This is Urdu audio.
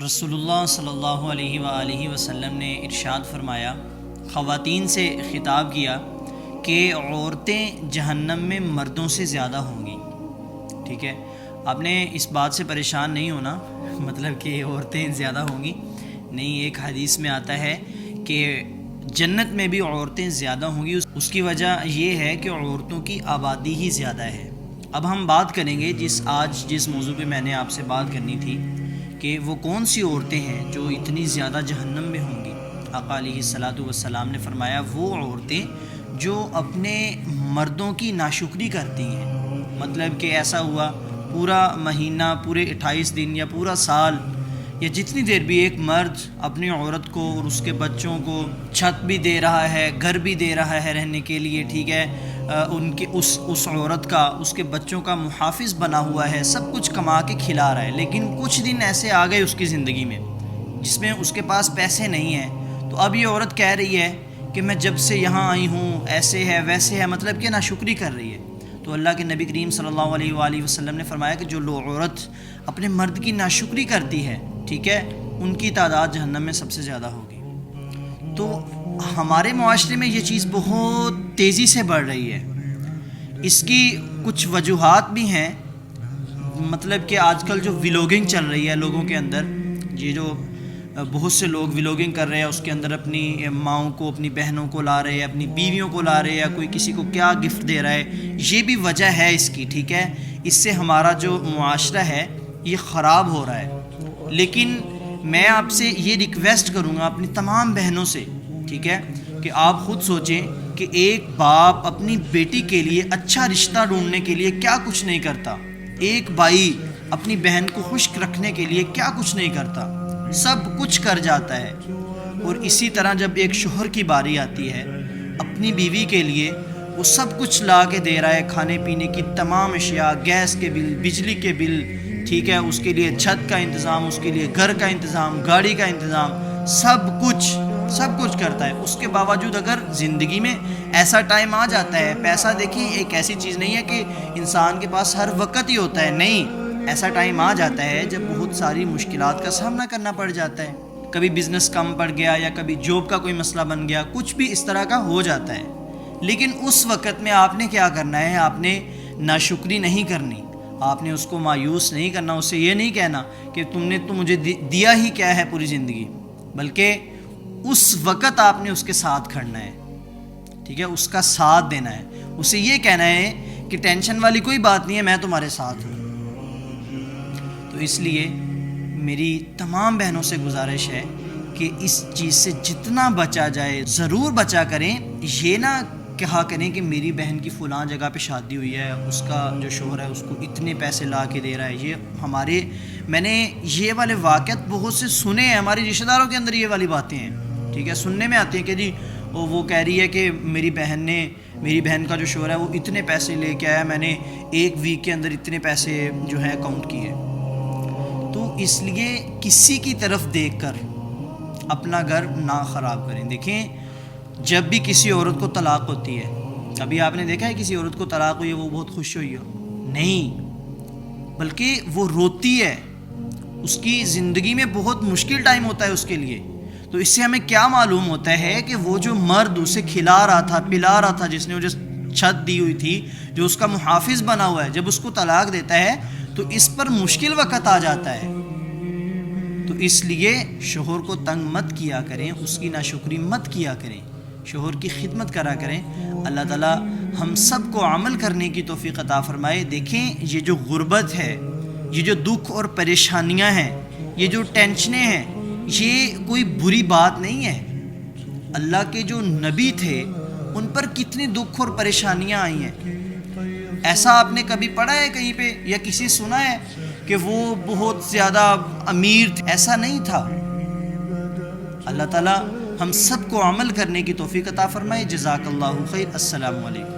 رسول اللہ صلی اللہ علیہ وآلہ وسلم نے ارشاد فرمایا، خواتین سے خطاب کیا کہ عورتیں جہنم میں مردوں سے زیادہ ہوں گی۔ ٹھیک ہے، آپ نے اس بات سے پریشان نہیں ہونا، مطلب کہ عورتیں زیادہ ہوں گی نہیں۔ ایک حدیث میں آتا ہے کہ جنت میں بھی عورتیں زیادہ ہوں گی، اس کی وجہ یہ ہے کہ عورتوں کی آبادی ہی زیادہ ہے۔ اب ہم بات کریں گے آج جس موضوع پہ میں نے آپ سے بات کرنی تھی کہ وہ کون سی عورتیں ہیں جو اتنی زیادہ جہنم میں ہوں گی۔ آقا علیہ الصلاۃ والسلام نے فرمایا وہ عورتیں جو اپنے مردوں کی ناشکری کرتی ہیں، مطلب کہ ایسا ہوا پورا مہینہ، پورے 28 دن یا پورا سال یا جتنی دیر بھی ایک مرد اپنی عورت کو اور اس کے بچوں کو چھت بھی دے رہا ہے، گھر بھی دے رہا ہے رہنے کے لیے، ٹھیک ہے، ان کے اس عورت کا، اس کے بچوں کا محافظ بنا ہوا ہے، سب کچھ کما کے کھلا رہا ہے، لیکن کچھ دن ایسے آ گئے اس کی زندگی میں جس میں اس کے پاس پیسے نہیں ہیں، تو اب یہ عورت کہہ رہی ہے کہ میں جب سے یہاں آئی ہوں ایسے ہے ویسے ہے، مطلب کہ ناشکری کر رہی ہے۔ تو اللہ کے نبی کریم صلی اللہ علیہ وآلہ وسلم نے فرمایا کہ جو عورت اپنے مرد کی ناشکری کرتی ہے، ٹھیک ہے، ان کی تعداد جہنم میں سب سے زیادہ ہوگی۔ تو ہمارے معاشرے میں یہ چیز بہت تیزی سے بڑھ رہی ہے۔ اس کی کچھ وجوہات بھی ہیں، مطلب کہ آج کل جو ولاگنگ چل رہی ہے لوگوں کے اندر، یہ جو بہت سے لوگ ولاگنگ کر رہے ہیں، اس کے اندر اپنی ماؤں کو، اپنی بہنوں کو لا رہے ہیں، اپنی بیویوں کو لا رہے ہیں، یا کوئی کسی کو کیا گفٹ دے رہا ہے، یہ بھی وجہ ہے اس کی، ٹھیک ہے۔ اس سے ہمارا جو معاشرہ ہے یہ خراب ہو رہا ہے۔ لیکن میں آپ سے یہ ریکویسٹ کروں گا اپنی تمام بہنوں سے، ٹھیک ہے، کہ آپ خود سوچیں کہ ایک باپ اپنی بیٹی کے لیے اچھا رشتہ ڈھونڈنے کے لیے کیا کچھ نہیں کرتا، ایک بھائی اپنی بہن کو خوش رکھنے کے لیے کیا کچھ نہیں کرتا، سب کچھ کر جاتا ہے۔ اور اسی طرح جب ایک شوہر کی باری آتی ہے، اپنی بیوی کے لیے وہ سب کچھ لا کے دے رہا ہے، کھانے پینے کی تمام اشیاء، گیس کے بل، بجلی کے بل، ٹھیک ہے، اس کے لیے چھت کا انتظام، اس کے لیے گھر کا انتظام، گاڑی کا انتظام، سب کچھ کرتا ہے۔ اس کے باوجود اگر زندگی میں ایسا ٹائم آ جاتا ہے، پیسہ دیکھیں ایک ایسی چیز نہیں ہے کہ انسان کے پاس ہر وقت ہی ہوتا ہے، نہیں، ایسا ٹائم آ جاتا ہے جب بہت ساری مشکلات کا سامنا کرنا پڑ جاتا ہے، کبھی بزنس کم پڑ گیا یا کبھی جاب کا کوئی مسئلہ بن گیا، کچھ بھی اس طرح کا ہو جاتا ہے۔ لیکن اس وقت میں آپ نے کیا کرنا ہے، آپ نے ناشکری نہیں کرنی، آپ نے اس کو مایوس نہیں کرنا، اسے یہ نہیں کہنا کہ تم نے تو مجھے دیا ہی کیا ہے پوری زندگی، بلکہ اس وقت آپ نے اس کے ساتھ کھڑنا ہے، ٹھیک ہے، اس کا ساتھ دینا ہے، اسے یہ کہنا ہے کہ ٹینشن والی کوئی بات نہیں ہے، میں تمہارے ساتھ ہوں۔ تو اس لیے میری تمام بہنوں سے گزارش ہے کہ اس چیز سے جتنا بچا جائے ضرور بچا کریں۔ یہ نہ کہا کریں کہ میری بہن کی فلاں جگہ پہ شادی ہوئی ہے، اس کا جو شوہر ہے اس کو اتنے پیسے لا کے دے رہا ہے۔ میں نے یہ والے واقعات بہت سے سنے ہیں، ہمارے رشتہ داروں کے اندر یہ والی باتیں ہیں، ٹھیک ہے، سننے میں آتی ہیں کہ جی وہ کہہ رہی ہے کہ میری بہن کا جو شوہر ہے وہ اتنے پیسے لے کے آیا، میں نے ایک ویک کے اندر اتنے پیسے جو ہیں اکاؤنٹ کیے۔ تو اس لیے کسی کی طرف دیکھ کر اپنا گھر نہ خراب کریں۔ دیکھیں، جب بھی کسی عورت کو طلاق ہوتی ہے، ابھی آپ نے دیکھا ہے کسی عورت کو طلاق ہوئی ہے وہ بہت خوش ہوئی ہو؟ نہیں، بلکہ وہ روتی ہے، اس کی زندگی میں بہت مشکل ٹائم ہوتا ہے اس کے لیے۔ تو اس سے ہمیں کیا معلوم ہوتا ہے کہ وہ جو مرد اسے کھلا رہا تھا، پلا رہا تھا، جس نے مجھے چھت دی ہوئی تھی، جو اس کا محافظ بنا ہوا ہے، جب اس کو طلاق دیتا ہے تو اس پر مشکل وقت آ جاتا ہے۔ تو اس لیے شوہر کو تنگ مت کیا کریں، اس کی ناشکری مت کیا کریں، شوہر کی خدمت کرا کریں۔ اللہ تعالیٰ ہم سب کو عمل کرنے کی توفیق عطا فرمائے۔ دیکھیں، یہ جو غربت ہے، یہ جو دکھ اور پریشانیاں ہیں، یہ جو ٹینشنیں ہیں، یہ کوئی بری بات نہیں ہے۔ اللہ کے جو نبی تھے ان پر کتنی دکھ اور پریشانیاں آئی ہیں۔ ایسا آپ نے کبھی پڑھا ہے کہیں پہ یا کسی سنا ہے کہ وہ بہت زیادہ امیر تھے؟ ایسا نہیں تھا۔ اللہ تعالیٰ ہم سب کو عمل کرنے کی توفیق عطا فرمائے۔ جزاک اللہ خیر۔ السلام علیکم۔